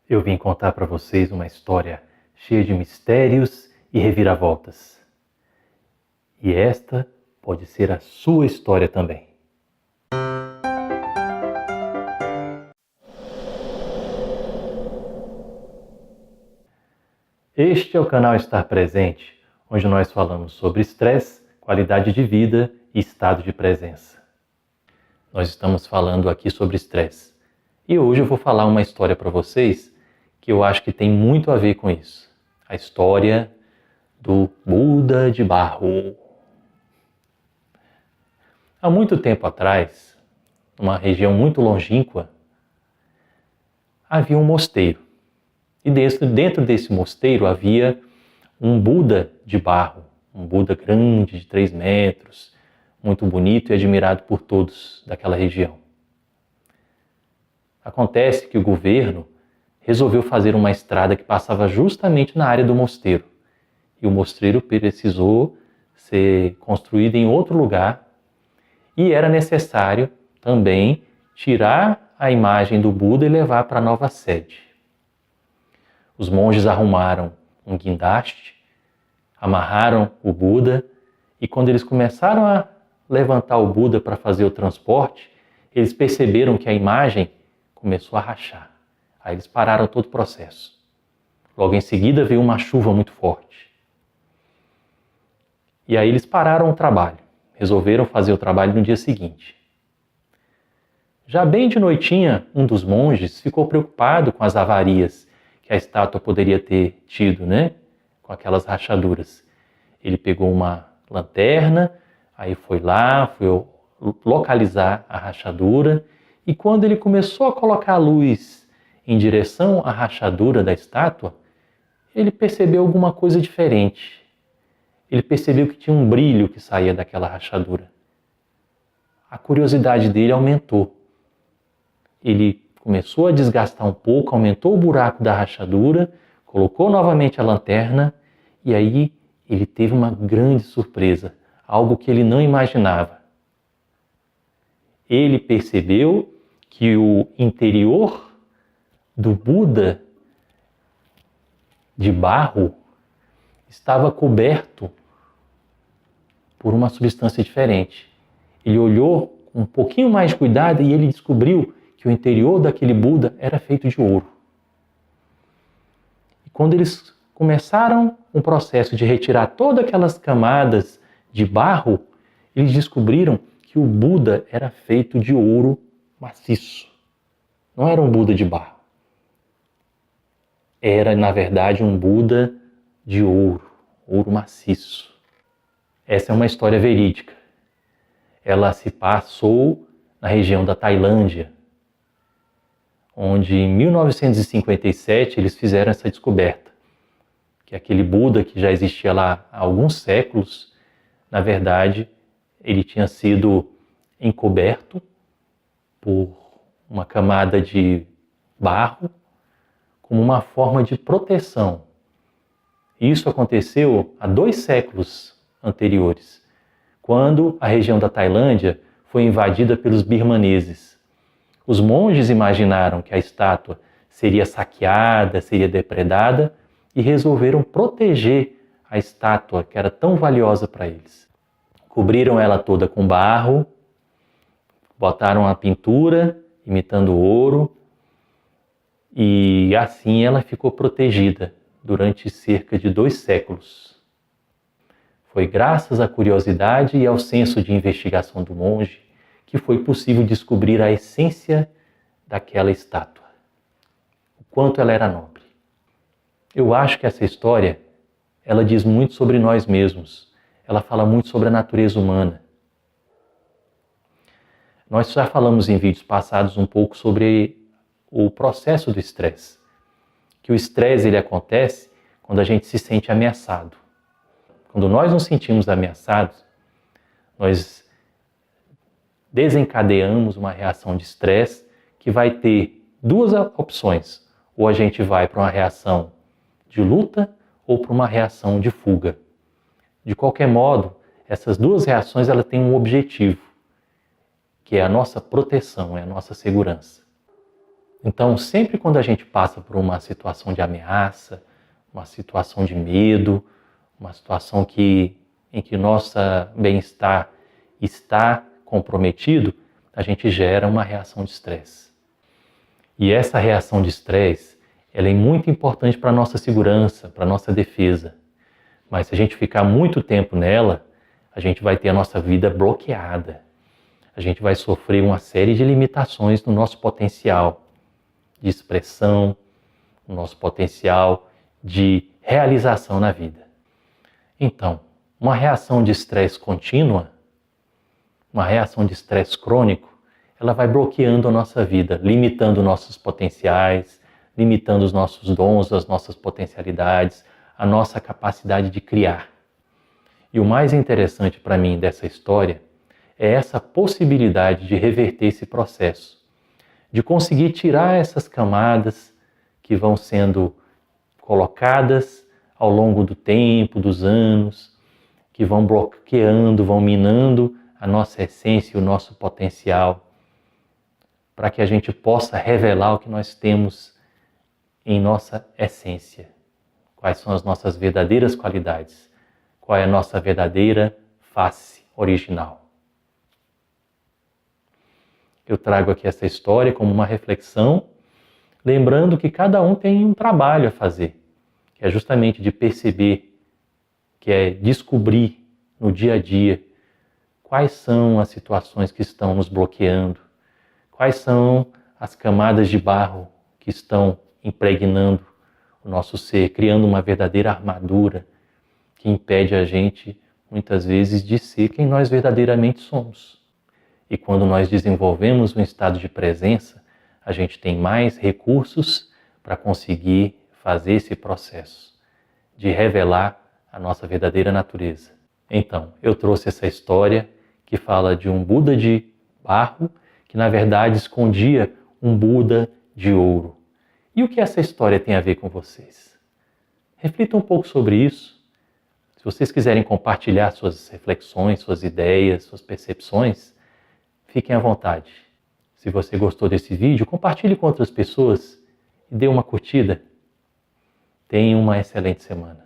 Eu vim contar para vocês uma história cheia de mistérios e reviravoltas. E esta pode ser a sua história também. Este é o canal Estar Presente, onde nós falamos sobre estresse, qualidade de vida e estado de presença. Nós estamos falando aqui sobre estresse. E hoje eu vou falar uma história para vocês que eu acho que tem muito a ver com isso. A história do Buda de Barro. Há muito tempo atrás, numa região muito longínqua, havia um mosteiro. E dentro desse mosteiro havia um Buda de barro, um Buda grande de 3 metros, muito bonito e admirado por todos daquela região. Acontece que o governo resolveu fazer uma estrada que passava justamente na área do mosteiro. E o mosteiro precisou ser construído em outro lugar e era necessário também tirar a imagem do Buda e levar para a nova sede. Os monges arrumaram um guindaste, amarraram o Buda e quando eles começaram a levantar o Buda para fazer o transporte, eles perceberam que a imagem começou a rachar. Aí eles pararam todo o processo. Logo em seguida veio uma chuva muito forte. E aí eles pararam o trabalho. Resolveram fazer o trabalho no dia seguinte. Já bem de noitinha, um dos monges ficou preocupado com as avarias que a estátua poderia ter tido, com aquelas rachaduras. Ele pegou uma lanterna, aí foi localizar a rachadura, e quando ele começou a colocar a luz em direção à rachadura da estátua, ele percebeu alguma coisa diferente. Ele percebeu que tinha um brilho que saía daquela rachadura. A curiosidade dele aumentou. Ele começou a desgastar um pouco, aumentou o buraco da rachadura, colocou novamente a lanterna e aí ele teve uma grande surpresa, algo que ele não imaginava. Ele percebeu que o interior do Buda de barro estava coberto por uma substância diferente. Ele olhou com um pouquinho mais de cuidado e ele descobriu que o interior daquele Buda era feito de ouro. E quando eles começaram um processo de retirar todas aquelas camadas de barro, eles descobriram que o Buda era feito de ouro maciço. Não era um Buda de barro. Era, na verdade, um Buda de ouro, ouro maciço. Essa é uma história verídica. Ela se passou na região da Tailândia, onde em 1957 eles fizeram essa descoberta, que aquele Buda que já existia lá há alguns séculos, na verdade, ele tinha sido encoberto por uma camada de barro como uma forma de proteção. Isso aconteceu há 2 séculos anteriores, quando a região da Tailândia foi invadida pelos birmaneses. Os monges imaginaram que a estátua seria saqueada, seria depredada e resolveram proteger a estátua que era tão valiosa para eles. Cobriram ela toda com barro, botaram a pintura imitando ouro e assim ela ficou protegida durante cerca de 2 séculos. Foi graças à curiosidade e ao senso de investigação do monge que foi possível descobrir a essência daquela estátua, o quanto ela era nobre. Eu acho que essa história, ela diz muito sobre nós mesmos, ela fala muito sobre a natureza humana. Nós já falamos em vídeos passados um pouco sobre o processo do estresse, que o estresse ele acontece quando a gente se sente ameaçado. Quando nós nos sentimos ameaçados, nós desencadeamos uma reação de estresse que vai ter 2 opções. Ou a gente vai para uma reação de luta ou para uma reação de fuga. De qualquer modo, essas 2 reações elas têm um objetivo, que é a nossa proteção, é a nossa segurança. Então, sempre quando a gente passa por uma situação de ameaça, uma situação de medo, uma situação em que nosso bem-estar está comprometido, a gente gera uma reação de estresse. E essa reação de estresse, ela é muito importante para a nossa segurança, para a nossa defesa. Mas se a gente ficar muito tempo nela, a gente vai ter a nossa vida bloqueada. A gente vai sofrer uma série de limitações no nosso potencial de expressão, no nosso potencial de realização na vida. Então, uma reação de estresse contínua, uma reação de estresse crônico, ela vai bloqueando a nossa vida, limitando nossos potenciais, limitando os nossos dons, as nossas potencialidades, a nossa capacidade de criar. E o mais interessante para mim dessa história é essa possibilidade de reverter esse processo, de conseguir tirar essas camadas que vão sendo colocadas ao longo do tempo, dos anos, que vão bloqueando, vão minando a nossa essência e o nosso potencial, para que a gente possa revelar o que nós temos em nossa essência. Quais são as nossas verdadeiras qualidades? Qual é a nossa verdadeira face original? Eu trago aqui essa história como uma reflexão, lembrando que cada um tem um trabalho a fazer, que é justamente de perceber, que é descobrir no dia a dia quais são as situações que estão nos bloqueando, quais são as camadas de barro que estão impregnando o nosso ser, criando uma verdadeira armadura que impede a gente, muitas vezes, de ser quem nós verdadeiramente somos. E quando nós desenvolvemos um estado de presença, a gente tem mais recursos para conseguir fazer esse processo de revelar a nossa verdadeira natureza. Então, eu trouxe essa história que fala de um Buda de barro que, na verdade, escondia um Buda de ouro. E o que essa história tem a ver com vocês? Reflitam um pouco sobre isso. Se vocês quiserem compartilhar suas reflexões, suas ideias, suas percepções, fiquem à vontade. Se você gostou desse vídeo, compartilhe com outras pessoas e dê uma curtida. Tenha uma excelente semana.